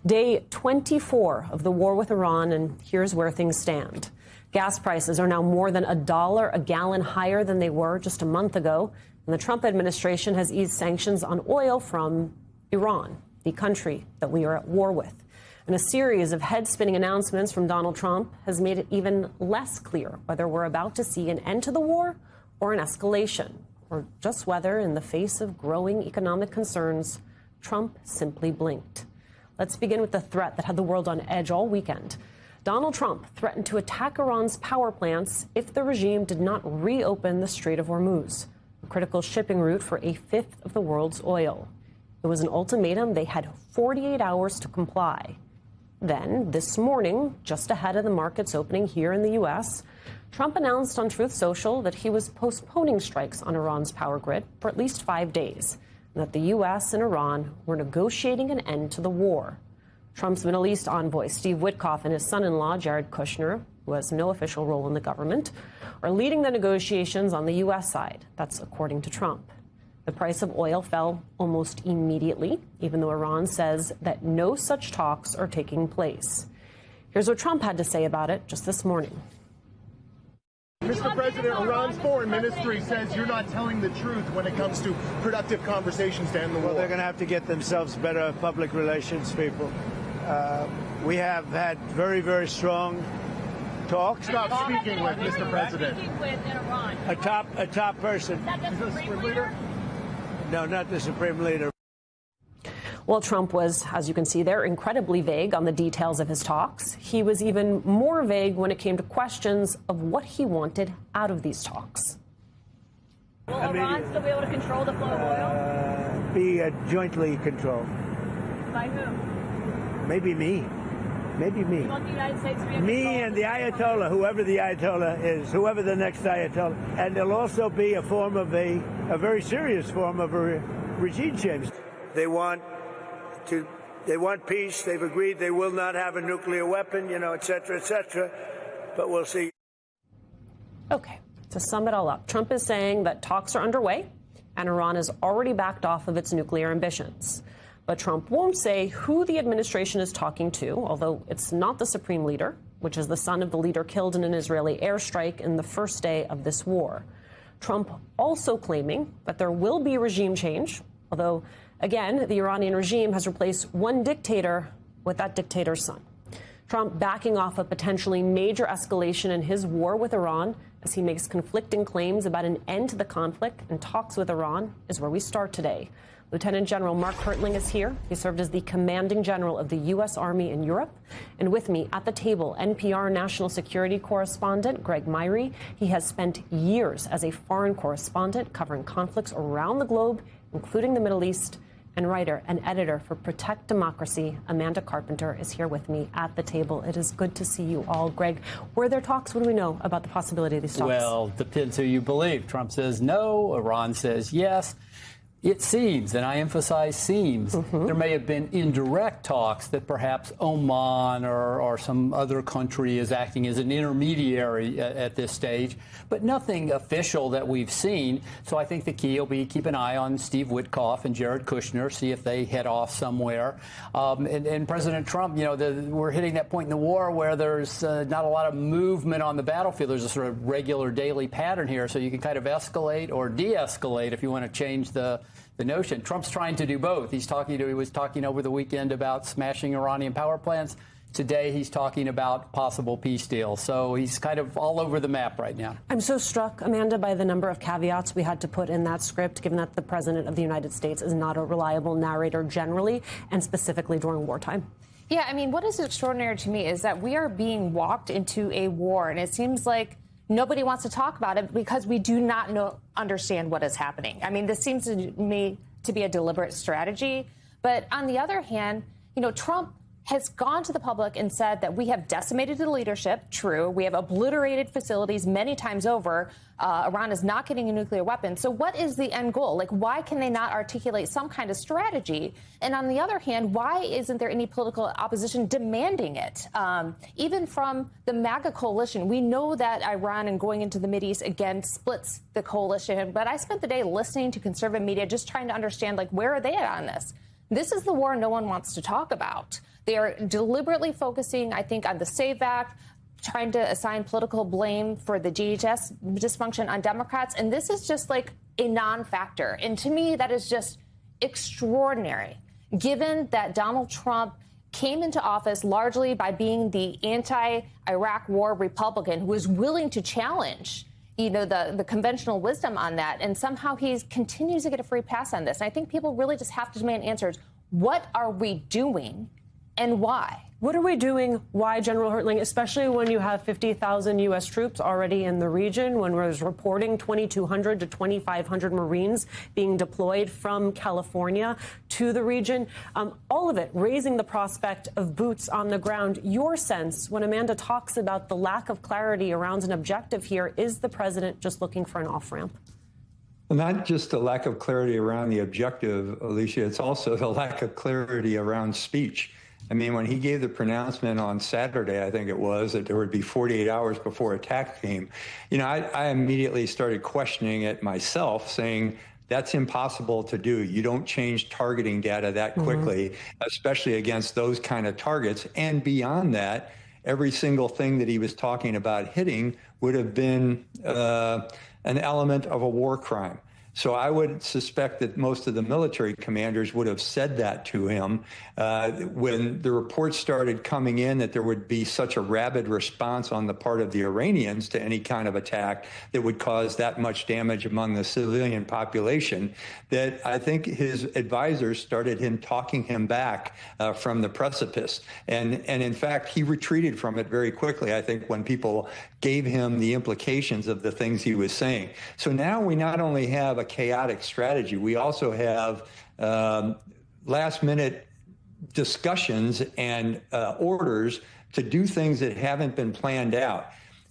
Day 24 of the war with Iran, and here's where things stand. Gas prices are now more than $1 a gallon higher than they were just a month ago, and the Trump administration has eased sanctions on oil from Iran, the country that we are at war with. And a series of head-spinning announcements from Donald Trump has made it even less clear whether we're about to see an end to the war or an escalation, or just whether, in the face of growing economic concerns, Trump simply blinked. Let's begin with the threat that had the world on edge all weekend. Donald Trump threatened to attack Iran's power plants if the regime did not reopen the Strait of Hormuz, a critical shipping route for a fifth of the world's oil. It was an ultimatum they had 48 hours to comply. Then, this morning, just ahead of the market's opening here in the U.S., Trump announced on Truth Social that he was postponing strikes on Iran's power grid for at least 5 days, and that the U.S. and Iran were negotiating an end to the war. Trump's Middle East envoy, Steve Witkoff, and his son-in-law, Jared Kushner, who has no official role in the government, are leading the negotiations on the U.S. side. That's according to Trump. The price of oil fell almost immediately, even though Iran says that no such talks are taking place. Here's what Trump had to say about it just this morning. Mr. President, Iran's foreign ministry says you're not telling the truth when it comes to productive conversations to end the war. Well, they're going to have to get themselves better public relations people. We have had very, very strong talks. Stop speaking with, Mr. President. Speaking with in Iran. A top person. Is that the Supreme Leader? No, not the Supreme Leader. Well, Trump was, as you can see there, incredibly vague on the details of his talks. He was even more vague when it came to questions of what he wanted out of these talks. Will Iran still be able to control the flow of oil? Be jointly controlled. By who? Maybe me. Maybe me. You want the United States to be in Me control? and the Ayatollah, whoever the Ayatollah is, whoever the next Ayatollah. And there'll also be a form of a very serious form of a regime change. They want peace. They've agreed they will not have a nuclear weapon, et cetera, but we'll see. Okay, to sum it all up, Trump is saying that talks are underway and Iran has already backed off of its nuclear ambitions. But Trump won't say who the administration is talking to, although it's not the Supreme Leader, which is the son of the leader killed in an Israeli airstrike in the first day of this war. Trump also claiming that there will be regime change, although, again, the Iranian regime has replaced one dictator with that dictator's son. Trump backing off a potentially major escalation in his war with Iran as he makes conflicting claims about an end to the conflict, and talks with Iran is where we start today. Lieutenant General Mark Hertling is here. He served as the commanding general of the U.S. Army in Europe. And with me at the table, NPR national security correspondent Greg Myrie. He has spent years as a foreign correspondent covering conflicts around the globe, including the Middle East. And writer and editor for Protect Democracy, Amanda Carpenter, is here with me at the table. It is good to see you all. Greg, were there talks? What do we know about the possibility of these talks? Well, depends who you believe. Trump says no. Iran says yes. It seems, and I emphasize seems, there may have been indirect talks that perhaps Oman or some other country is acting as an intermediary at this stage, but nothing official that we've seen. So I think the key will be keep an eye on Steve Witkoff and Jared Kushner, see if they head off somewhere. And President Trump, we're hitting that point in the war where there's not a lot of movement on the battlefield. There's a sort of regular daily pattern here, so you can kind of escalate or de-escalate if you want to change the notion. Trump's trying to do both. He was talking over the weekend about smashing Iranian power plants. Today, he's talking about possible peace deals. So he's kind of all over the map right now. I'm so struck, Amanda, by the number of caveats we had to put in that script, given that the President of the United States is not a reliable narrator generally, and specifically during wartime. Yeah, I mean, what is extraordinary to me is that we are being walked into a war, and it seems like nobody wants to talk about it because we do not understand what is happening. I mean, this seems to me to be a deliberate strategy. But on the other hand, Trump has gone to the public and said that we have decimated the leadership. True. We have obliterated facilities many times over. Iran is not getting a nuclear weapon. So what is the end goal? Like, why can they not articulate some kind of strategy? And on the other hand, why isn't there any political opposition demanding it? Even from the MAGA coalition, we know that Iran and going into the Mideast again splits the coalition. But I spent the day listening to conservative media, just trying to understand, like, where are they at on this? This is the war no one wants to talk about. They are deliberately focusing, I think, on the SAVE Act, trying to assign political blame for the DHS dysfunction on Democrats. And this is just like a non-factor. And to me, that is just extraordinary, given that Donald Trump came into office largely by being the anti-Iraq war Republican who was willing to challenge, the conventional wisdom on that. And somehow he continues to get a free pass on this. And I think people really just have to demand answers. What are we doing and why? What are we doing? Why, General Hertling, especially when you have 50,000 U.S. troops already in the region, when we're reporting 2,200 to 2,500 Marines being deployed from California to the region? All of it raising the prospect of boots on the ground. Your sense, when Amanda talks about the lack of clarity around an objective here, is the president just looking for an off-ramp? Not just the lack of clarity around the objective, Alicia, it's also the lack of clarity around speech. I mean, when he gave the pronouncement on Saturday, I think it was, that there would be 48 hours before attack came, I immediately started questioning it myself, saying that's impossible to do. You don't change targeting data that quickly, especially against those kind of targets. And beyond that, every single thing that he was talking about hitting would have been an element of a war crime. So I would suspect that most of the military commanders would have said that to him when the reports started coming in that there would be such a rabid response on the part of the Iranians to any kind of attack that would cause that much damage among the civilian population, that I think his advisors started talking him back from the precipice. And in fact, he retreated from it very quickly, I think, when people gave him the implications of the things he was saying. So now we not only have a chaotic strategy, we also have last-minute discussions and orders to do things that haven't been planned out.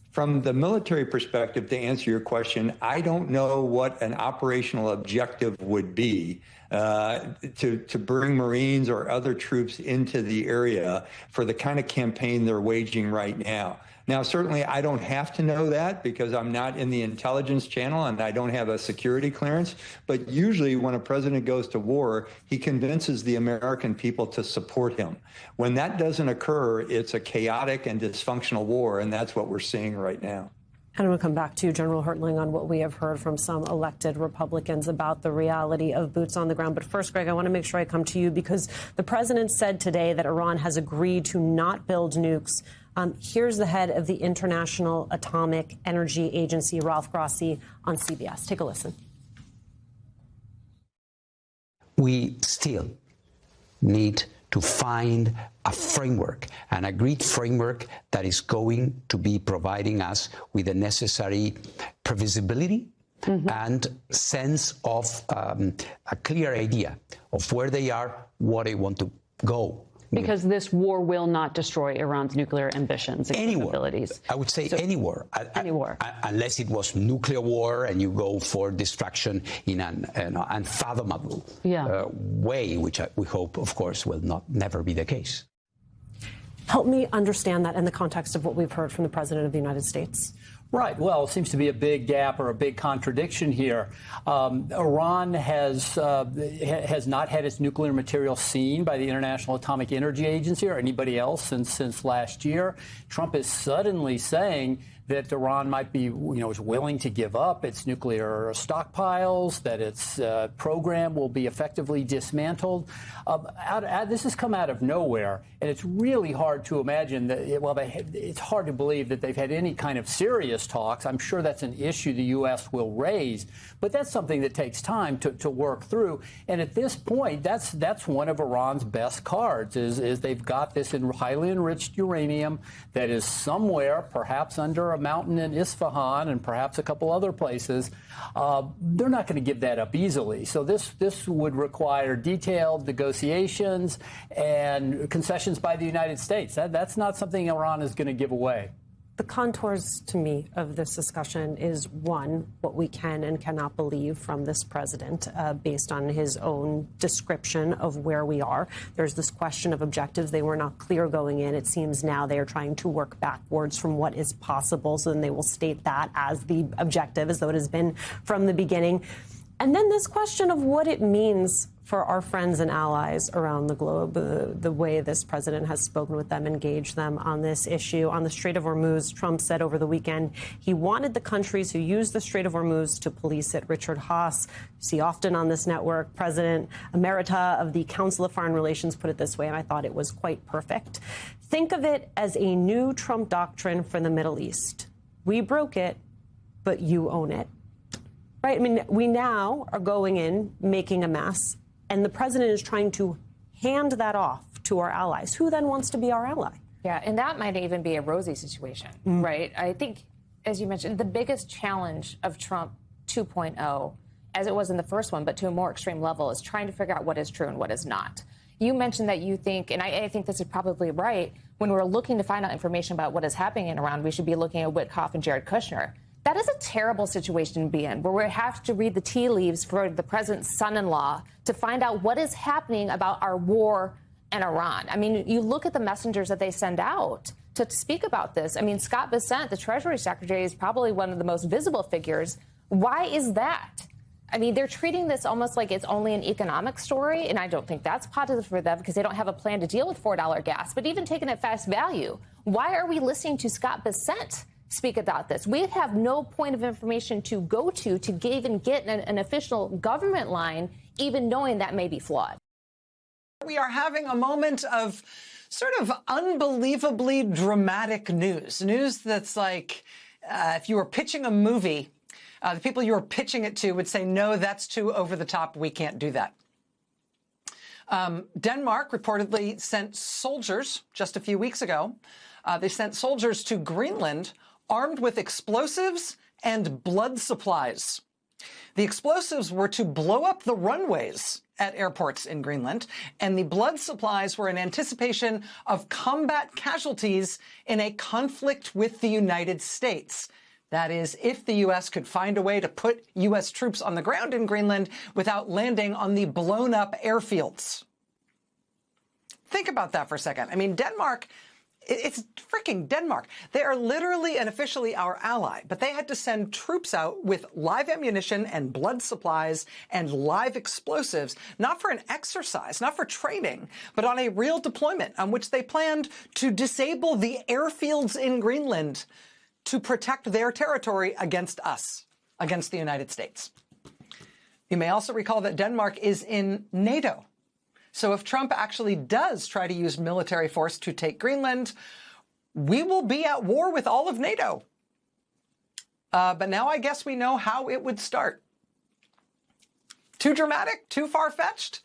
From the military perspective, to answer your question, I don't know what an operational objective would be to bring Marines or other troops into the area for the kind of campaign they're waging right now. Now, certainly, I don't have to know that because I'm not in the intelligence channel and I don't have a security clearance. But usually when a president goes to war, he convinces the American people to support him. When that doesn't occur, it's a chaotic and dysfunctional war, and that's what we're seeing right now. And I'm going to come back to you, General Hertling, on what we have heard from some elected Republicans about the reality of boots on the ground. But first, Greg, I want to make sure I come to you because the president said today that Iran has agreed to not build nukes. Here's the head of the International Atomic Energy Agency, Ralph Grossi, on CBS. Take a listen. We still need to find a framework, an agreed framework that is going to be providing us with the necessary previsibility and sense of a clear idea of where they are, what they want to go. Because this war will not destroy Iran's nuclear ambitions and capabilities. I would say anywhere. Anywhere. Unless it was nuclear war and you go for destruction in an unfathomable way, which we hope, of course, will never be the case. Help me understand that in the context of what we've heard from the President of the United States. Right. Well, it seems to be a big gap or a big contradiction here. Iran has not had its nuclear material seen by the International Atomic Energy Agency or anybody else since last year. Trump is suddenly saying that Iran might be, is willing to give up its nuclear stockpiles, that its program will be effectively dismantled. This has come out of nowhere, and it's really hard to imagine that. It's hard to believe that they've had any kind of serious talks. I'm sure that's an issue the U.S. will raise, but that's something that takes time to work through. And at this point, that's one of Iran's best cards. Is they've got this highly enriched uranium that is somewhere, perhaps under a mountain in Isfahan and perhaps a couple other places. They're not going to give that up easily. So this would require detailed negotiations and concessions by the United States. That's not something Iran is going to give away. The contours, to me, of this discussion is, one, what we can and cannot believe from this president based on his own description of where we are. There's this question of objectives. They were not clear going in. It seems now they are trying to work backwards from what is possible, so then they will state that as the objective, as though it has been from the beginning. And then this question of what it means for our friends and allies around the globe, the way this president has spoken with them, engaged them on this issue. On the Strait of Hormuz, Trump said over the weekend he wanted the countries who use the Strait of Hormuz to police it. Richard Haass, you see often on this network, President Emerita of the Council of Foreign Relations, put it this way, and I thought it was quite perfect. Think of it as a new Trump doctrine for the Middle East. We broke it, but you own it. Right? I mean, we now are going in, making a mess, and the president is trying to hand that off to our allies. Who then wants to be our ally? Yeah, and that might even be a rosy situation, right? I think, as you mentioned, the biggest challenge of Trump 2.0, as it was in the first one, but to a more extreme level, is trying to figure out what is true and what is not. You mentioned that you think, and I think this is probably right, when we're looking to find out information about what is happening in Iran, we should be looking at Witkoff and Jared Kushner. That is a terrible situation to be in, where we have to read the tea leaves for the president's son-in-law to find out what is happening about our war in Iran. I mean, you look at the messengers that they send out to speak about this. I mean, Scott Bessent, the Treasury Secretary, is probably one of the most visible figures. Why is that? I mean, they're treating this almost like it's only an economic story, and I don't think that's positive for them because they don't have a plan to deal with $4 gas. But even taken at face value, why are we listening to Scott Bessent speak about this? We have no point of information to go to even get an official government line, even knowing that may be flawed. We are having a moment of sort of unbelievably dramatic news that's like if you were pitching a movie, the people you were pitching it to would say, no, that's too over the top. We can't do that. Denmark reportedly sent soldiers just a few weeks ago. They sent soldiers to Greenland armed with explosives and blood supplies. The explosives were to blow up the runways at airports in Greenland, and the blood supplies were in anticipation of combat casualties in a conflict with the United States. That is, if the U.S. could find a way to put U.S. troops on the ground in Greenland without landing on the blown-up airfields. Think about that for a second. I mean, Denmark, it's freaking Denmark. They are literally and officially our ally, but they had to send troops out with live ammunition and blood supplies and live explosives, not for an exercise, not for training, but on a real deployment on which they planned to disable the airfields in Greenland to protect their territory against us, against the United States. You may also recall that Denmark is in NATO. So if Trump actually does try to use military force to take Greenland, we will be at war with all of NATO. But now I guess we know how it would start. Too dramatic? Too far-fetched?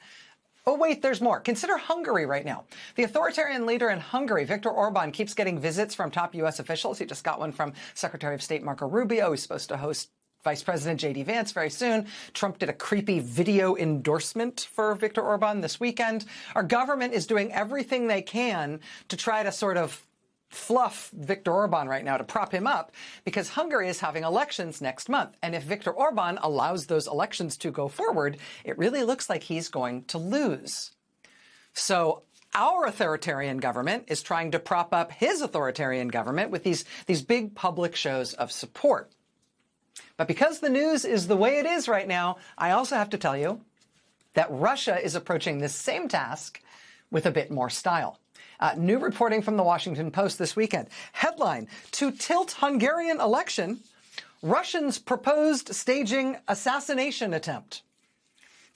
Oh, wait, there's more. Consider Hungary right now. The authoritarian leader in Hungary, Viktor Orban, keeps getting visits from top U.S. officials. He just got one from Secretary of State Marco Rubio. He's supposed to host Vice President J.D. Vance very soon. Trump did a creepy video endorsement for Viktor Orban this weekend. Our government is doing everything they can to try to sort of fluff Viktor Orban right now, to prop him up, because Hungary is having elections next month. And if Viktor Orban allows those elections to go forward, it really looks like he's going to lose. So our authoritarian government is trying to prop up his authoritarian government with these big public shows of support. But because the news is the way it is right now, I also have to tell you that Russia is approaching this same task with a bit more style. New reporting from the Washington Post this weekend. Headline, to tilt Hungarian election, Russians proposed staging assassination attempt.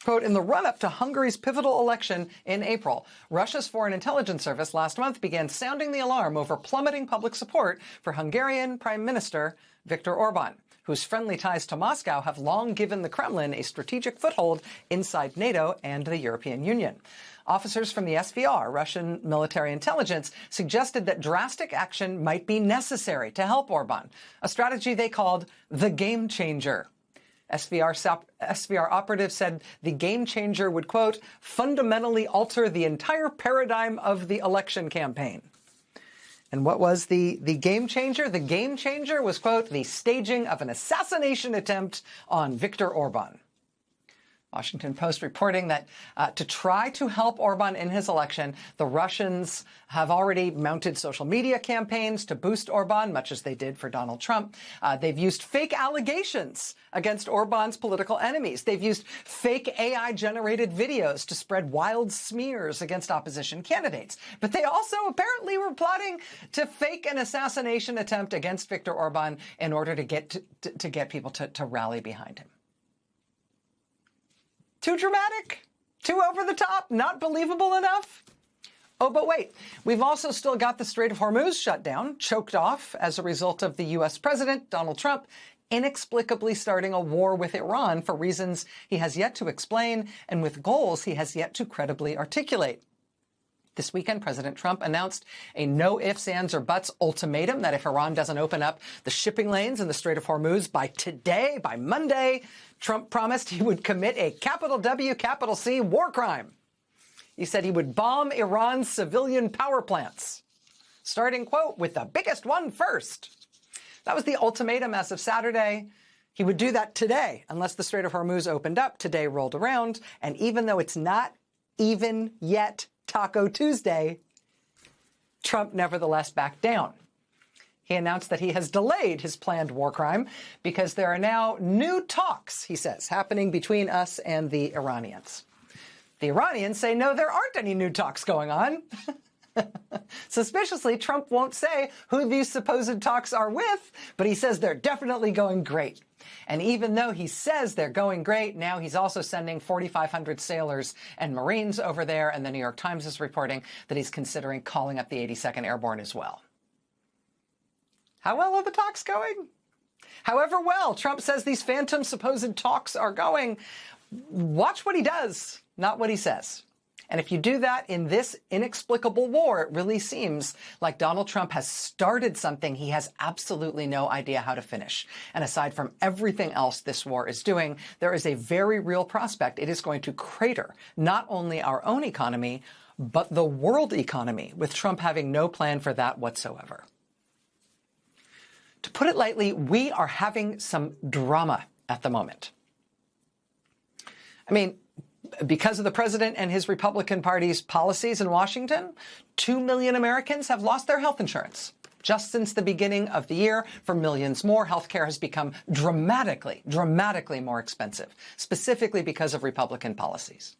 Quote, in the run-up to Hungary's pivotal election in April, Russia's Foreign Intelligence Service last month began sounding the alarm over plummeting public support for Hungarian Prime Minister Viktor Orban, whose friendly ties to Moscow have long given the Kremlin a strategic foothold inside NATO and the European Union. Officers from the SVR, Russian military intelligence, suggested that drastic action might be necessary to help Orban, a strategy they called the game changer. SVR operatives said the game changer would, quote, fundamentally alter the entire paradigm of the election campaign. And what was the game changer? The game changer was, quote, the staging of an assassination attempt on Viktor Orban. Washington Post reporting that to try to help Orban in his election, the Russians have already mounted social media campaigns to boost Orban, much as they did for Donald Trump. They've used fake allegations against Orban's political enemies. They've used fake AI-generated videos to spread wild smears against opposition candidates. But they also apparently were plotting to fake an assassination attempt against Viktor Orban in order to get people to rally behind him. Too dramatic? Too over the top? Not believable enough? Oh, but wait, we've also still got the Strait of Hormuz shut down, choked off as a result of the U.S. President, Donald Trump, inexplicably starting a war with Iran for reasons he has yet to explain and with goals he has yet to credibly articulate. This weekend, President Trump announced a no ifs, ands, or buts ultimatum that if Iran doesn't open up the shipping lanes in the Strait of Hormuz by today, by Monday, Trump promised he would commit a capital W, capital C war crime. He said he would bomb Iran's civilian power plants, starting, quote, with the biggest one first. That was the ultimatum as of Saturday. He would do that today, unless the Strait of Hormuz opened up. Today rolled around, and even though it's not even yet Taco Tuesday, Trump nevertheless backed down. He announced that he has delayed his planned war crime because there are now new talks, he says, happening between us and the Iranians. The Iranians say, no, there aren't any new talks going on. Suspiciously, Trump won't say who these supposed talks are with, but he says they're definitely going great. And even though he says they're going great, now he's also sending 4,500 sailors and Marines over there, and the New York Times is reporting that he's considering calling up the 82nd Airborne as well. How well are the talks going? However well Trump says these phantom supposed talks are going, watch what he does, not what he says. And if you do that in this inexplicable war, it really seems like Donald Trump has started something he has absolutely no idea how to finish. And aside from everything else this war is doing, there is a very real prospect it is going to crater not only our own economy, but the world economy, with Trump having no plan for that whatsoever. To put it lightly, we are having some drama at the moment. I mean, because of the president and his Republican Party's policies in Washington, 2 million Americans have lost their health insurance. Just since the beginning of the year, for millions more, health care has become dramatically more expensive, specifically because of Republican policies.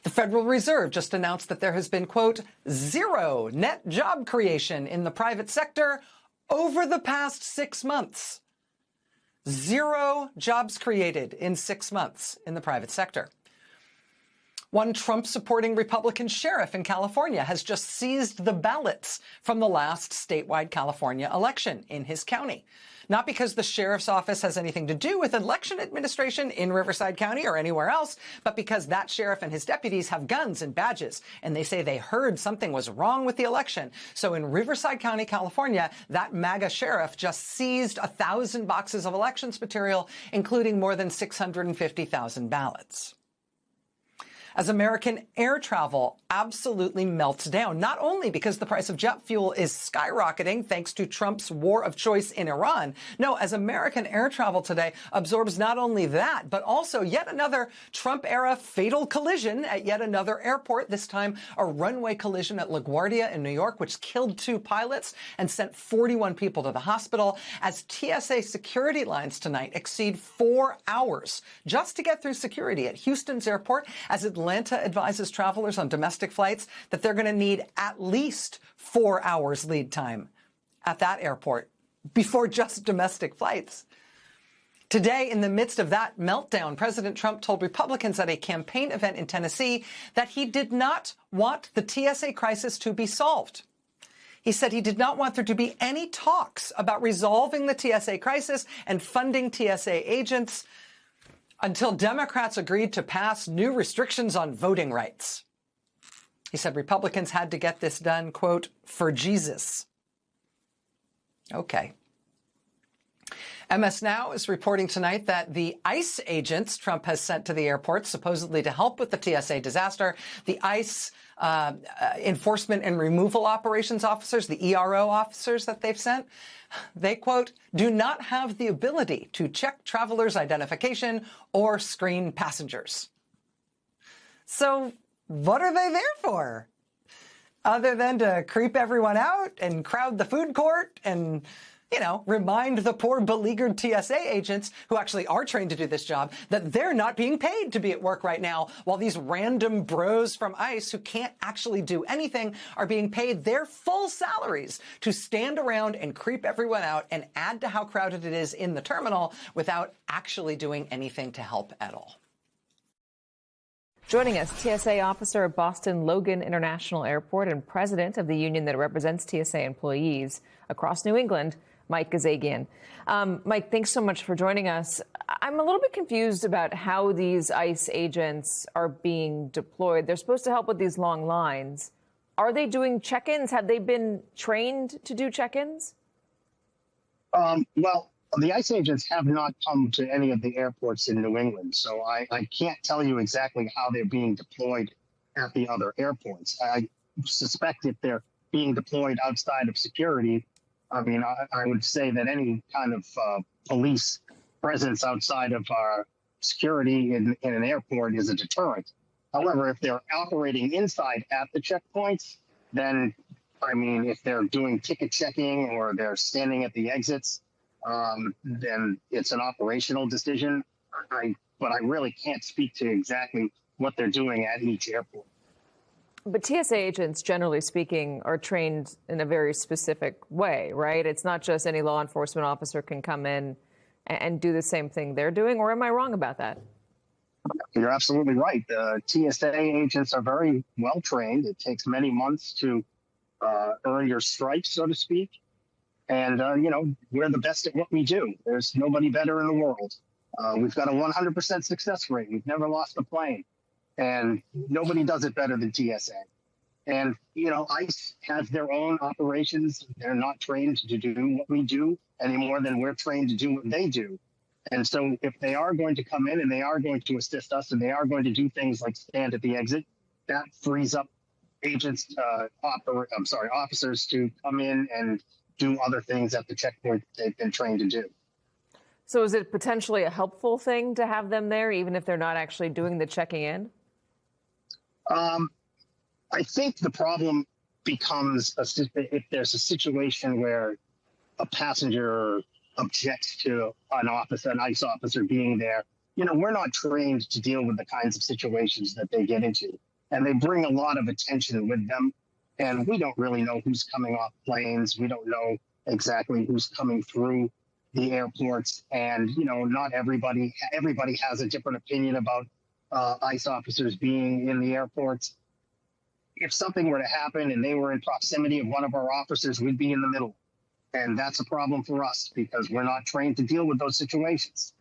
The Federal Reserve just announced that there has been, quote, zero net job creation in the private sector over the past 6 months. Zero jobs created in 6 months in the private sector. One Trump-supporting Republican sheriff in California has just seized the ballots from the last statewide California election in his county. Not because the sheriff's office has anything to do with election administration in Riverside County or anywhere else, but because that sheriff and his deputies have guns and badges, and they say they heard something was wrong with the election. So in Riverside County, California, that MAGA sheriff just seized 1,000 boxes of elections material, including more than 650,000 ballots. As American air travel absolutely melts down, not only because the price of jet fuel is skyrocketing thanks to Trump's war of choice in Iran. No, as American air travel today absorbs not only that, but also yet another Trump-era fatal collision at yet another airport, this time a runway collision at LaGuardia in New York, which killed 2 pilots and sent 41 people to the hospital, as TSA security lines tonight exceed 4 hours just to get through security at Houston's airport, as Atlanta advises travelers on domestic flights that they're going to need at least 4 hours lead time at that airport before just domestic flights. Today, in the midst of that meltdown, President Trump told Republicans at a campaign event in Tennessee that he did not want the TSA crisis to be solved. He said he did not want there to be any talks about resolving the TSA crisis and funding TSA agents until Democrats agreed to pass new restrictions on voting rights. He said Republicans had to get this done, quote, for Jesus. Okay. MS Now is reporting tonight that the ICE agents Trump has sent to the airport, supposedly to help with the TSA disaster, the ICE enforcement and removal operations officers, the ERO officers that they've sent, they, quote, do not have the ability to check travelers' identification or screen passengers. So what are they there for? Other than to creep everyone out and crowd the food court and, you know, remind the poor beleaguered TSA agents who actually are trained to do this job that they're not being paid to be at work right now, while these random bros from ICE who can't actually do anything are being paid their full salaries to stand around and creep everyone out and add to how crowded it is in the terminal without actually doing anything to help at all. Joining us, TSA officer at Boston Logan International Airport and president of the union that represents TSA employees across New England, Mike Gazagian. Mike, thanks so much for joining us. I'm a little bit confused about how these ICE agents are being deployed. They're supposed to help with these long lines. Are they doing check-ins? Have they been trained to do check-ins? Well, the ICE agents have not come to any of the airports in New England, so I can't tell you exactly how they're being deployed at the other airports. I suspect if they're being deployed outside of security, I mean, I would say that any kind of police presence outside of our security in an airport is a deterrent. However, if they're operating inside at the checkpoints, then, I mean, if they're doing ticket checking or they're standing at the exits, then it's an operational decision. But I really can't speak to exactly what they're doing at each airport. But TSA agents, generally speaking, are trained in a very specific way, right? It's not just any law enforcement officer can come in and do the same thing they're doing, or am I wrong about that? You're absolutely right. TSA agents are very well trained. It takes many months to earn your stripes, so to speak. And, you know, we're the best at what we do. There's nobody better in the world. We've got a 100% success rate. We've never lost a plane. And nobody does it better than TSA. And, you know, ICE has their own operations. They're not trained to do what we do any more than we're trained to do what they do. And so if they are going to come in and they are going to assist us and they are going to do things like stand at the exit, that frees up agents, officers to come in and do other things at the checkpoint they've been trained to do. So is it potentially a helpful thing to have them there, even if they're not actually doing the checking in? I think the problem becomes if there's a situation where a passenger objects to an ICE officer being there. You know, we're not trained to deal with the kinds of situations that they get into, and they bring a lot of attention with them. And we don't really know who's coming off planes. We don't know exactly who's coming through the airports. And, you know, not everybody has a different opinion about ICE officers being in the airports. If something were to happen and they were in proximity of one of our officers, we'd be in the middle. And that's a problem for us because we're not trained to deal with those situations.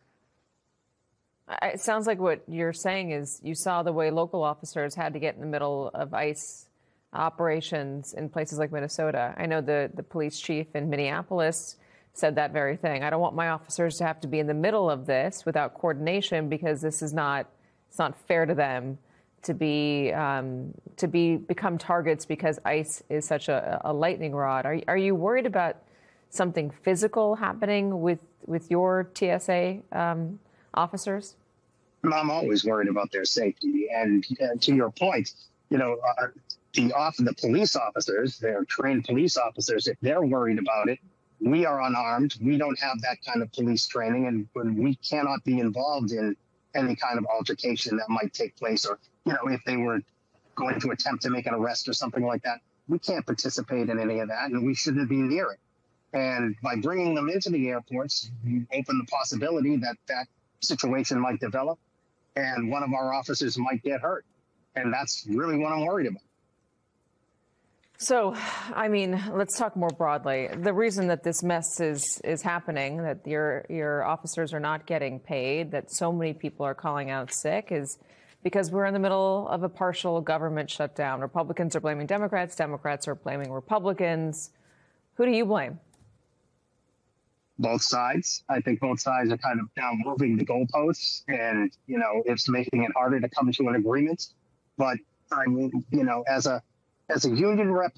It sounds like what you're saying is you saw the way local officers had to get in the middle of ICE operations in places like Minnesota. I know the police chief in Minneapolis said that very thing. I don't want my officers to have to be in the middle of this without coordination because it's not fair to them to become targets because ICE is such a lightning rod. Are you worried about something physical happening with your TSA officers? I'm always worried about their safety. And to your point, you know, the police officers, they're trained police officers. If they're worried about it, we are unarmed. We don't have that kind of police training, and we cannot be involved in any kind of altercation that might take place. Or, you know, if they were going to attempt to make an arrest or something like that, we can't participate in any of that, and we shouldn't be near it. And by bringing them into the airports, you open the possibility that that situation might develop and one of our officers might get hurt. And that's really what I'm worried about. So, I mean, let's talk more broadly. The reason that this mess is happening, that your officers are not getting paid, that so many people are calling out sick is because we're in the middle of a partial government shutdown. Republicans are blaming Democrats. Democrats are blaming Republicans. Who do you blame? Both sides. I think both sides are kind of now moving the goalposts, and, you know, it's making it harder to come to an agreement. But I mean, you know, as a union rep,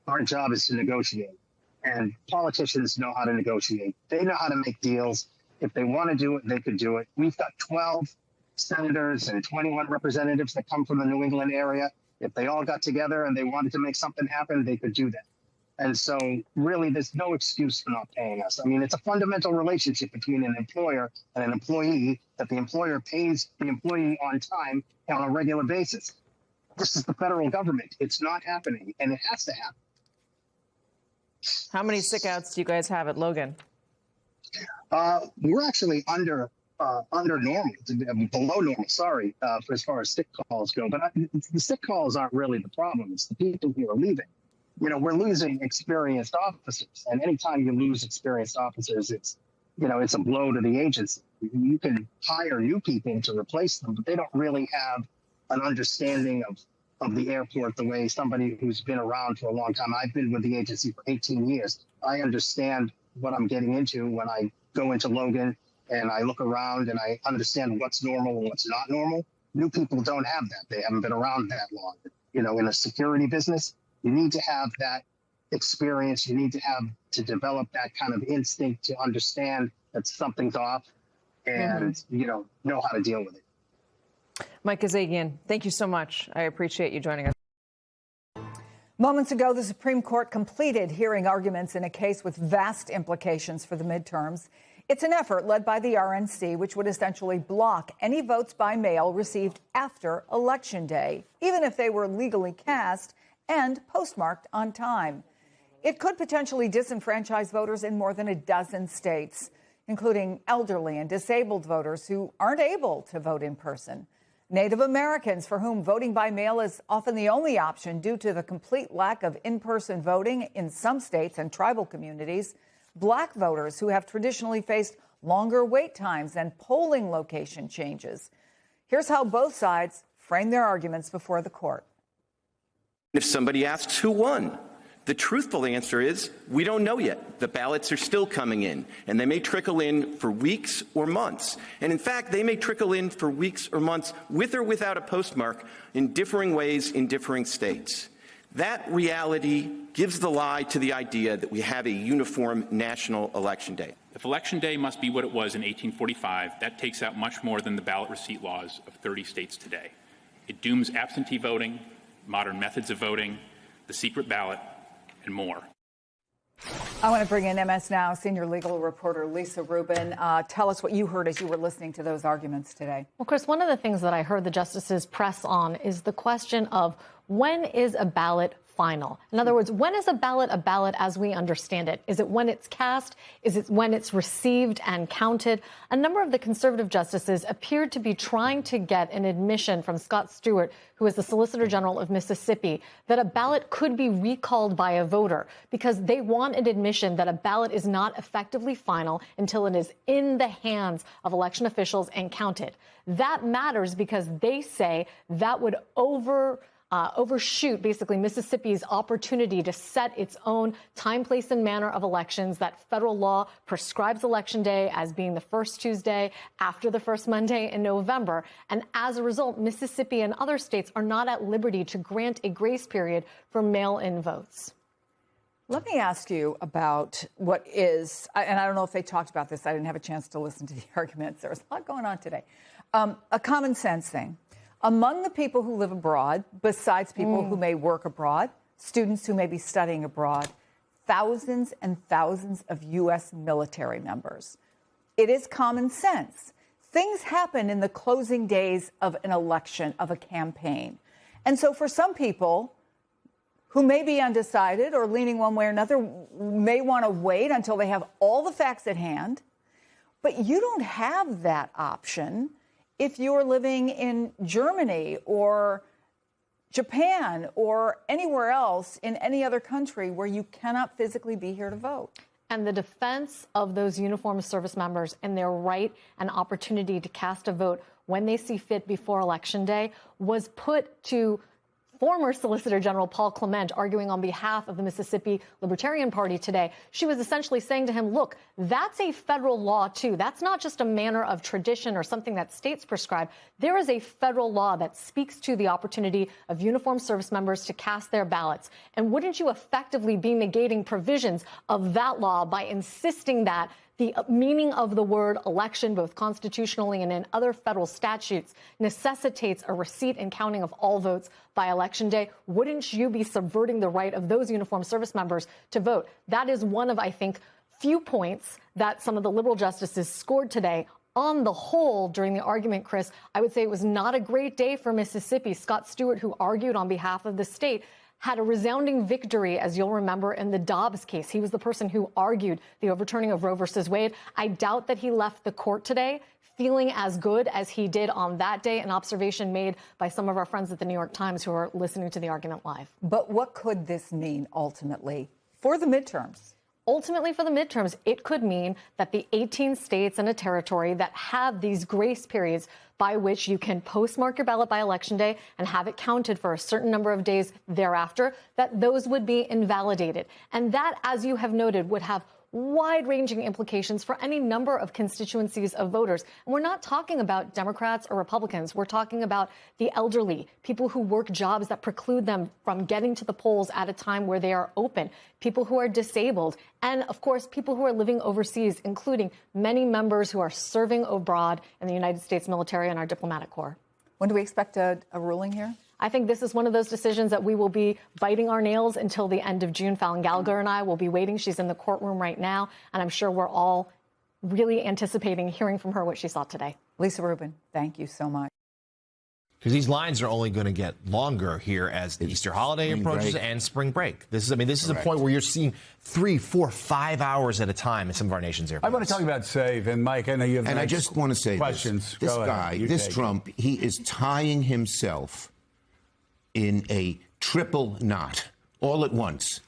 our job is to negotiate, and politicians know how to negotiate. They know how to make deals. If they want to do it, they could do it. We've got 12 senators and 21 representatives that come from the New England area. If they all got together and they wanted to make something happen, they could do that. And so really, there's no excuse for not paying us. I mean, it's a fundamental relationship between an employer and an employee, that the employer pays the employee on time on a regular basis. This is the federal government. It's not happening, and it has to happen. How many sick outs do you guys have at Logan? We're actually under normal, below normal, sorry, for as far as sick calls go. But the sick calls aren't really the problem. It's the people who are leaving. You know, we're losing experienced officers. And anytime you lose experienced officers, it's a blow to the agency. You can hire new people to replace them, but they don't really have an understanding of the airport the way somebody who's been around for a long time. I've been with the agency for 18 years. I understand what I'm getting into when I go into Logan and I look around and I understand what's normal and what's not normal. New people don't have that. They haven't been around that long. You know, in a security business, you need to have that experience. You need to develop that kind of instinct to understand that something's off and, know how to deal with it. Mike Kazagian, thank you so much. I appreciate you joining us. Moments ago, the Supreme Court completed hearing arguments in a case with vast implications for the midterms. It's an effort led by the RNC, which would essentially block any votes by mail received after Election Day, even if they were legally cast and postmarked on time. It could potentially disenfranchise voters in more than a dozen states, including elderly and disabled voters who aren't able to vote in person. Native Americans, for whom voting by mail is often the only option due to the complete lack of in-person voting in some states and tribal communities. Black voters who have traditionally faced longer wait times and polling location changes. Here's how both sides frame their arguments before the court. If somebody asks who won, the truthful answer is we don't know yet. The ballots are still coming in, and they may trickle in for weeks or months. And in fact, they may trickle in for weeks or months with or without a postmark in differing ways in differing states. That reality gives the lie to the idea that we have a uniform national election day. If Election Day must be what it was in 1845, that takes out much more than the ballot receipt laws of 30 states today. It dooms absentee voting, modern methods of voting, the secret ballot, and more. I want to bring in MS Now senior legal reporter Lisa Rubin. Tell us what you heard as you were listening to those arguments today. Well, Chris, one of the things that I heard the justices press on is the question of when is a ballot final? In other words, when is a ballot as we understand it? Is it when it's cast? Is it when it's received and counted? A number of the conservative justices appeared to be trying to get an admission from Scott Stewart, who is the Solicitor General of Mississippi, that a ballot could be recalled by a voter because they want an admission that a ballot is not effectively final until it is in the hands of election officials and counted. That matters because they say that would overshoot basically Mississippi's opportunity to set its own time, place, and manner of elections. That federal law prescribes Election Day as being the first Tuesday after the first Monday in November. And as a result, Mississippi and other states are not at liberty to grant a grace period for mail-in votes. Let me ask you about what is, and I don't know if they talked about this. I didn't have a chance to listen to the arguments. There was a lot going on today. A common sense thing. Among the people who live abroad, besides people who may work abroad, students who may be studying abroad, thousands and thousands of U.S. military members. It is common sense. Things happen in the closing days of an election, of a campaign. And so for some people who may be undecided or leaning one way or another, may want to wait until they have all the facts at hand. But you don't have that option if you're living in Germany or Japan or anywhere else in any other country where you cannot physically be here to vote. And the defense of those uniformed service members and their right and opportunity to cast a vote when they see fit before Election Day was put to former Solicitor General Paul Clement, arguing on behalf of the Mississippi Libertarian Party today. She was essentially saying to him, look, that's a federal law, too. That's not just a manner of tradition or something that states prescribe. There is a federal law that speaks to the opportunity of uniformed service members to cast their ballots. And wouldn't you effectively be negating provisions of that law by insisting that The meaning of the word election, both constitutionally and in other federal statutes, necessitates a receipt and counting of all votes by Election Day. Wouldn't you be subverting the right of those uniformed service members to vote? That is one of, I think, few points that some of the liberal justices scored today. On the whole, during the argument, Chris, I would say it was not a great day for Mississippi. Scott Stewart, who argued on behalf of the state, had a resounding victory, as you'll remember, in the Dobbs case. He was the person who argued the overturning of Roe versus Wade. I doubt that he left the court today feeling as good as he did on that day, an observation made by some of our friends at the New York Times who are listening to the argument live. But what could this mean ultimately for the midterms? Ultimately, for the midterms, it could mean that the 18 states and a territory that have these grace periods by which you can postmark your ballot by Election Day and have it counted for a certain number of days thereafter, that those would be invalidated. And that, as you have noted, would have wide-ranging implications for any number of constituencies of voters. And we're not talking about Democrats or Republicans. We're talking about the elderly, people who work jobs that preclude them from getting to the polls at a time where they are open, people who are disabled, and, of course, people who are living overseas, including many members who are serving abroad in the United States military and our diplomatic corps. When do we expect a ruling here? I think this is one of those decisions that we will be biting our nails until the end of June. Fallon Gallagher and I will be waiting. She's in the courtroom right now, and I'm sure we're all really anticipating hearing from her what she saw today. Lisa Rubin, thank you so much. Because these lines are only going to get longer here as the Easter holiday approaches and spring break. This is a point where you're seeing 3, 4, 5 hours at a time in some of our nation's airports. I want to talk about SAVE, and Mike, I know you have and I just want to say questions. This guy, this Trump, he is tying himself in a triple knot all at once.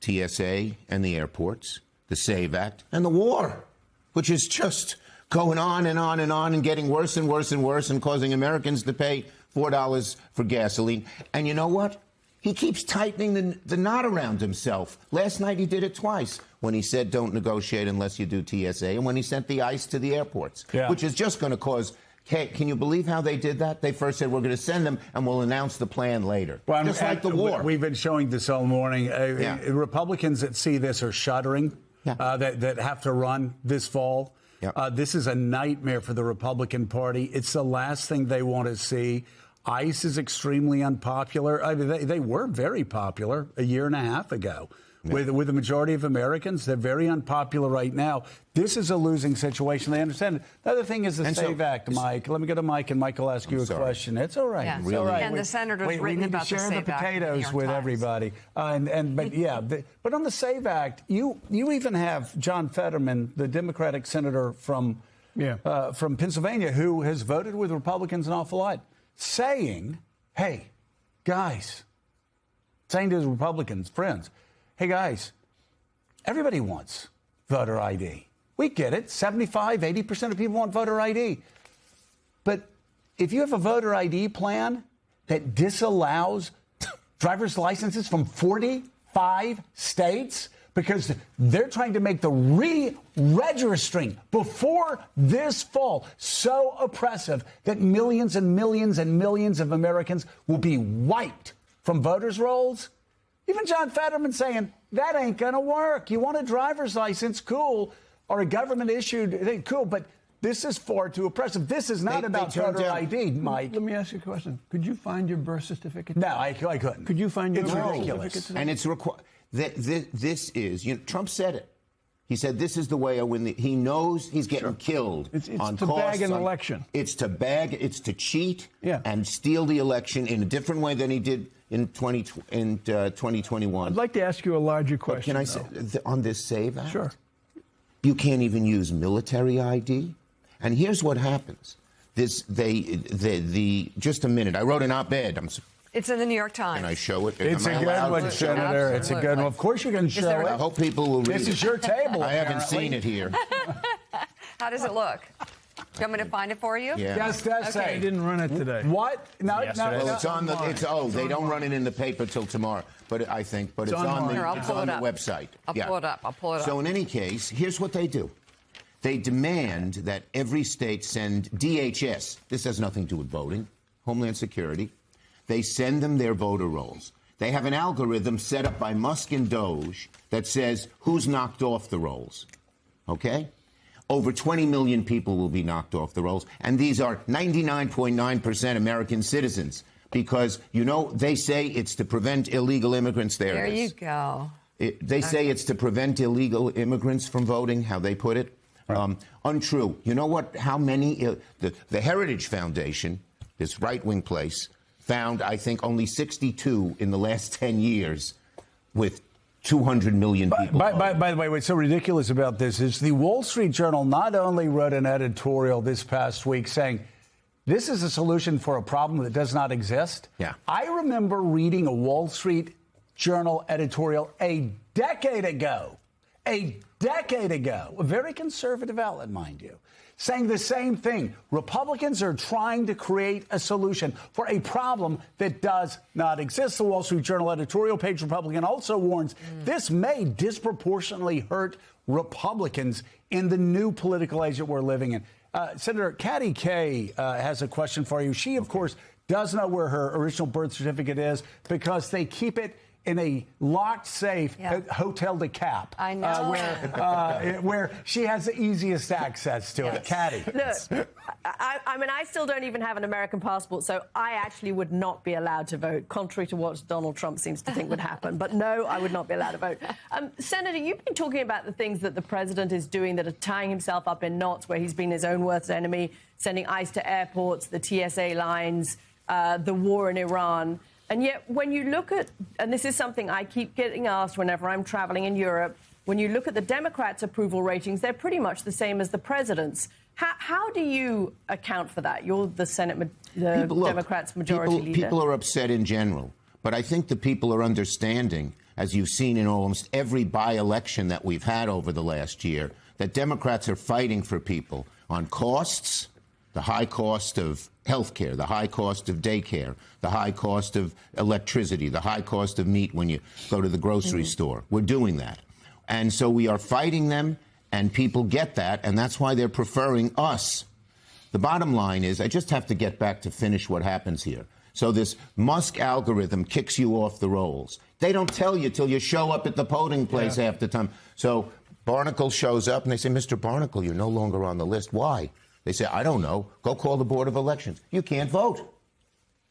TSA and the airports, the SAVE Act, and the war, which is just going on and on and on and getting worse and worse and worse and causing Americans to pay $4 for gasoline. And you know what? He keeps tightening the knot around himself. Last night he did it twice when he said don't negotiate unless you do TSA and when he sent the ICE to the airports, which is just going to cause... Can you believe how they did that? They first said, we're going to send them and we'll announce the plan later. Well, just like the war. We've been showing this all morning. Republicans that see this are shuddering, that have to run this fall. This is a nightmare for the Republican Party. It's the last thing they want to see. ICE is extremely unpopular. I mean, they were very popular a year and a half ago. With the majority of Americans, they're very unpopular right now. This is a losing situation. They understand it. The other thing is the SAVE Act, Mike. Let me go to Mike, and Mike will ask you a question. It's all right. Yeah. It's all right. And the senator's written about the SAVE Act. We need to share the potatoes with everybody. But on the SAVE Act, you even have John Fetterman, the Democratic senator from Pennsylvania, who has voted with Republicans an awful lot, saying, hey, guys, saying to his Republicans friends, hey, guys, everybody wants voter ID. We get it. 75, 80% of people want voter ID. But if you have a voter ID plan that disallows driver's licenses from 45 states because they're trying to make the re-registering before this fall so oppressive that millions and millions and millions of Americans will be wiped from voters' rolls, even John Fetterman saying, that ain't going to work. You want a driver's license, cool, or a government-issued, cool, but this is far too oppressive. This is not about voter ID, Mike. Let me ask you a question. Could you find your birth certificate? No, I couldn't. Could you find your birth ridiculous. certificate? And it's required. This is, Trump said it. He said, this is the way I win. He knows he's getting killed. It's on to costs, bag an election. It's to cheat and steal the election in a different way than he did in 2021. I'd like to ask you a larger question. But can I say, on this SAVE Act? Sure. You can't even use military ID. And here's what happens. Just a minute. I wrote an op-ed. It's in the New York Times. Can I show it? It's a good one, Senator. It's a good one. Of course you can show it. I hope people will read it. This is your table. I haven't seen it here. How does it look? Do you want me to find it for you? Yeah. Yes, that's I didn't run it today. What? No, Well, it's on the. They don't run it in the paper till tomorrow. But I think, it's on the website. I'll pull it up. So in any case, here's what they do. They demand that every state send DHS. This has nothing to do with voting. Homeland Security. They send them their voter rolls. They have an algorithm set up by Musk and Doge that says who's knocked off the rolls. okay? Over 20 million people will be knocked off the rolls, and these are 99.9% American citizens because, you know, they say it's to prevent illegal immigrants. There you go. They say it's to prevent illegal immigrants from voting, how they put it. Right. Untrue. You know what? How many? The Heritage Foundation, this right-wing place, found, I think, only 62 in the last 10 years with 200 million people. By the way, what's so ridiculous about this is the Wall Street Journal not only wrote an editorial this past week saying this is a solution for a problem that does not exist. Yeah. I remember reading a Wall Street Journal editorial a decade ago, a very conservative outlet, mind you, saying the same thing. Republicans are trying to create a solution for a problem that does not exist. The Wall Street Journal editorial page Republican also warns this may disproportionately hurt Republicans in the new political age that we're living in. Senator Katty Kay has a question for you. She, of course, does know where her original birth certificate is because they keep it in a locked safe at Hotel de Cap. I know. Where she has the easiest access to it. Katty. Look, I mean, I still don't even have an American passport, so I actually would not be allowed to vote, contrary to what Donald Trump seems to think would happen. But no, I would not be allowed to vote. Senator, you've been talking about the things that the president is doing that are tying himself up in knots, where he's been his own worst enemy, sending ICE to airports, the TSA lines, the war in Iran. And yet, when you look at, and this is something I keep getting asked whenever I'm traveling in Europe, when you look at the Democrats' approval ratings, they're pretty much the same as the president's. How do you account for that? You're the Senate, Democrats' majority leader. People are upset in general, but I think the people are understanding, as you've seen in almost every by-election that we've had over the last year, that Democrats are fighting for people on costs, the high cost of health care, the high cost of daycare, the high cost of electricity, the high cost of meat when you go to the grocery store. We're doing that. And so we are fighting them, and people get that, and that's why they're preferring us. The bottom line is, I just have to get back to finish what happens here. So this Musk algorithm kicks you off the rolls. They don't tell you till you show up at the polling place half the time. So Barnacle shows up, and they say, Mr. Barnacle, you're no longer on the list. Why? They say, I don't know. Go call the Board of Elections. You can't vote.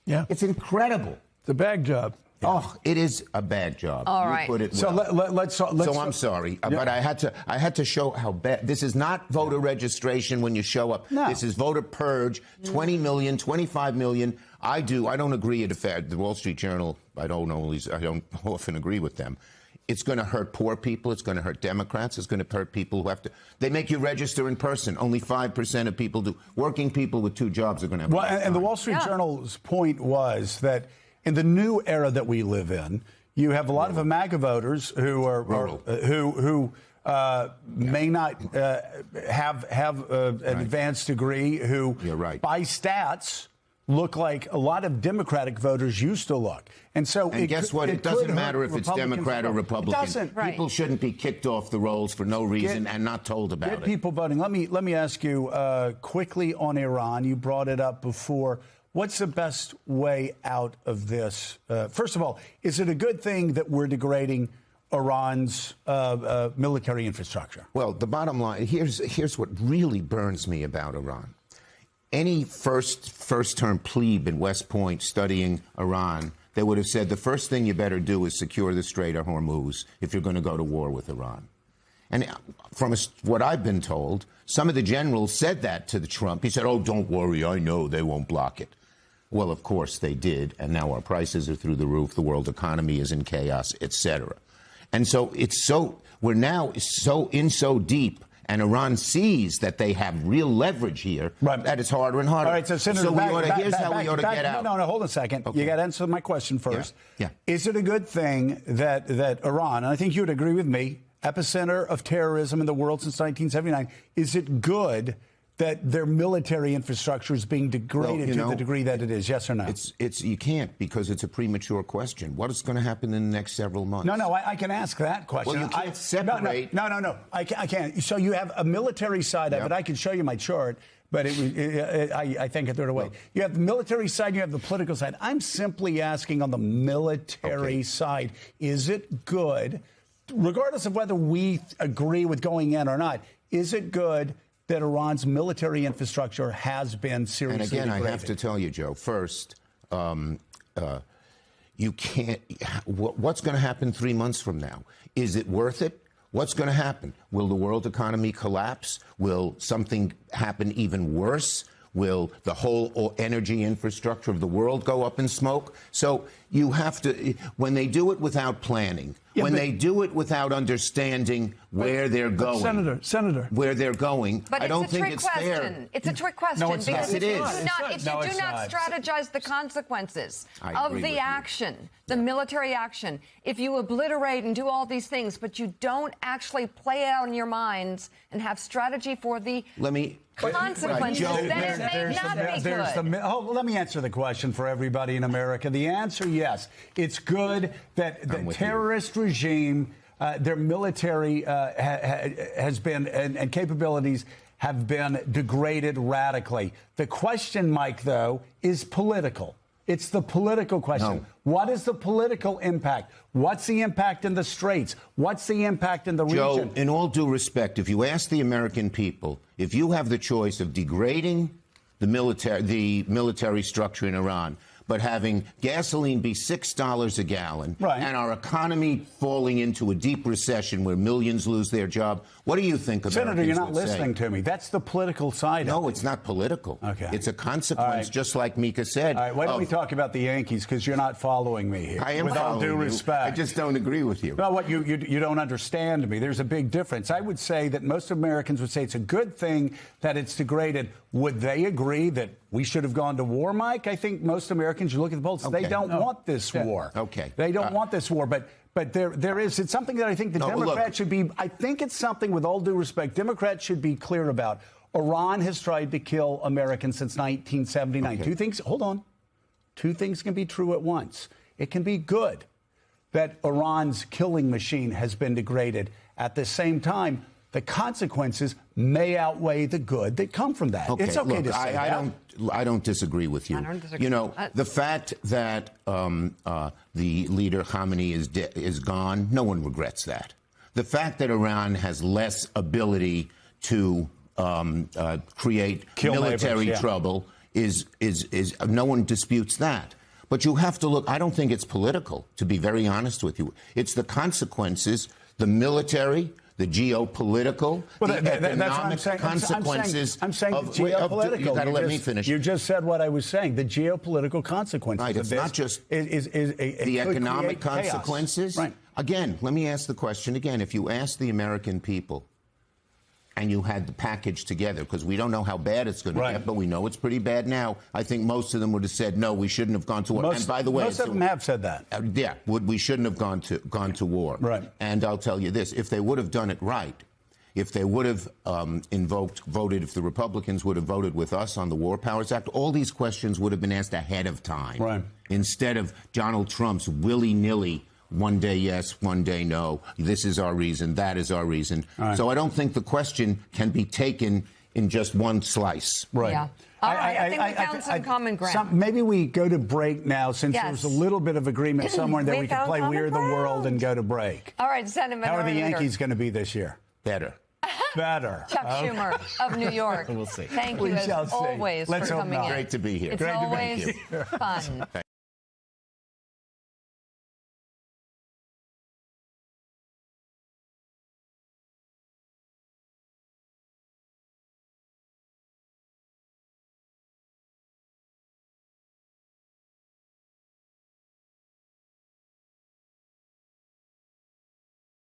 Yeah. It's incredible. It's a bad job. Oh, it is a bad job. All you right. put it So well. let's. So I'm sorry, but I had to show how bad. This is not voter registration when you show up. No. This is voter purge. 20 million, 25 million. I don't agree. The Wall Street Journal. I don't often agree with them. It's going to hurt poor people. It's going to hurt Democrats. It's going to hurt people who have to. They make you register in person. Only 5% of people do. Working people with 2 jobs are going to have. Well, and the Wall Street Journal's point was that in the new era that we live in, you have a lot of MAGA voters who are may not have an advanced degree, who by stats look like a lot of Democratic voters used to look. And so guess what? It doesn't matter if it's Democrat or Republican. It doesn't. People shouldn't be kicked off the rolls for no reason and not told about it. Get people voting. Let me ask you quickly on Iran. You brought it up before. What's the best way out of this? First of all, is it a good thing that we're degrading Iran's military infrastructure? Well, the bottom line, here's what really burns me about Iran. Any first-term plebe in West Point studying Iran, they would have said the first thing you better do is secure the Strait of Hormuz if you're going to go to war with Iran. And from what I've been told, some of the generals said that to Trump. He said, oh, don't worry, I know they won't block it. Well, of course they did, and now our prices are through the roof, the world economy is in chaos, etc. And so we're now so deep, and Iran sees that they have real leverage here, that it's harder and harder. All right, so Senator, here's how we ought to get out. No, hold on a second. Okay. You got to answer my question first. Yeah. Is it a good thing that Iran, and I think you would agree with me, epicenter of terrorism in the world since 1979, is it good that their military infrastructure is being degraded to the degree that it is? Yes or no? You can't, because it's a premature question. What is going to happen in the next several months? No, I can ask that question. Well, you can't separate. No, I can't. So you have a military side of it. I can show you my chart, but I think I threw it away. You have the military side, you have the political side. I'm simply asking on the military side, is it good, regardless of whether we agree with going in or not, is it good that Iran's military infrastructure has been seriously And again, degraded? I have to tell you, Joe, first, you can't. What's going to happen 3 months from now? Is it worth it? What's going to happen? Will the world economy collapse? Will something happen even worse? Will the whole energy infrastructure of the world go up in smoke? So you have to, when they do it without planning, when they do it without understanding where they're going, Senator, where they're going, But I don't it's a think trick it's question. fair. It's a trick question No, it's because not. if It you is. do not, if No, you it's do not not. strategize the consequences I of agree with the you. action, the military action, if you obliterate and do all these things, but you don't actually play out in your minds and have strategy for the consequences, then it may not be good. Let me answer the question for everybody in America. The answer, yes. It's good that the terrorist regime, their military has been, and capabilities have been degraded radically. The question, Mike, though, is political. It's the political question. No. What is the political impact? What's the impact in the Straits? What's the impact in the Joe, region? in all due respect, if you ask the American people, if you have the choice of degrading the military structure in Iran, but having gasoline be $6 a gallon, and our economy falling into a deep recession where millions lose their job, what do you think Americans Senator, you're not would say? listening to me. That's the political side. No, it's not political. Okay. It's a consequence, just like Mika said. All right, why don't we talk about the Yankees? Because you're not following me here. I am with all following due you. respect. I just don't agree with you. No, what you don't understand me. There's a big difference. I would say that most Americans would say it's a good thing that it's degraded. Would they agree that we should have gone to war, Mike? I think most Americans, you look at the polls, they don't want this war. Okay. They don't want this war, but there is, it's something that I think the Democrats should be, I think it's something, with all due respect, Democrats should be clear about. Iran has tried to kill Americans since 1979. Okay. Two things, hold on. Two things can be true at once. It can be good that Iran's killing machine has been degraded. At the same time, the consequences may outweigh the good that come from that. Okay, It's okay look, to say that. I don't disagree with you. I don't disagree. You know, the fact that the leader Khamenei is gone, no one regrets that. The fact that Iran has less ability to create military trouble is no one disputes that. But you have to look. I don't think it's political, to be very honest with you. It's the consequences, the military, the geopolitical, the economic consequences. I'm saying geopolitical. You got to let me finish. You just said what I was saying. The geopolitical consequences. Right, it's of this not just the economic consequences. Right. Again, let me ask the question again. If you ask the American people, and you had the package together, because we don't know how bad it's going to get, but we know it's pretty bad now. I think most of them would have said, no, we shouldn't have gone to war. And by the way, most of them have said that. Yeah, we shouldn't have gone to war. Right. And I'll tell you this: if they would have done it right, if they would have voted, if the Republicans would have voted with us on the War Powers Act, all these questions would have been asked ahead of time. Right. Instead of Donald Trump's willy-nilly. One day yes, one day no. This is our reason, that is our reason. Right. So I don't think the question can be taken in just one slice. Right. Yeah. All right, I think we found some common ground. Maybe we go to break now, since Yes. there's a little bit of agreement somewhere that We we can found play common We're the World and go to break. All right, Senator. How are the Yankees going to be this year? Better. Better. Chuck Schumer of New York. We'll see. Thank you, We as shall see. always, Let's for hope coming not. in. Great to be here. It's Great to be always here. fun.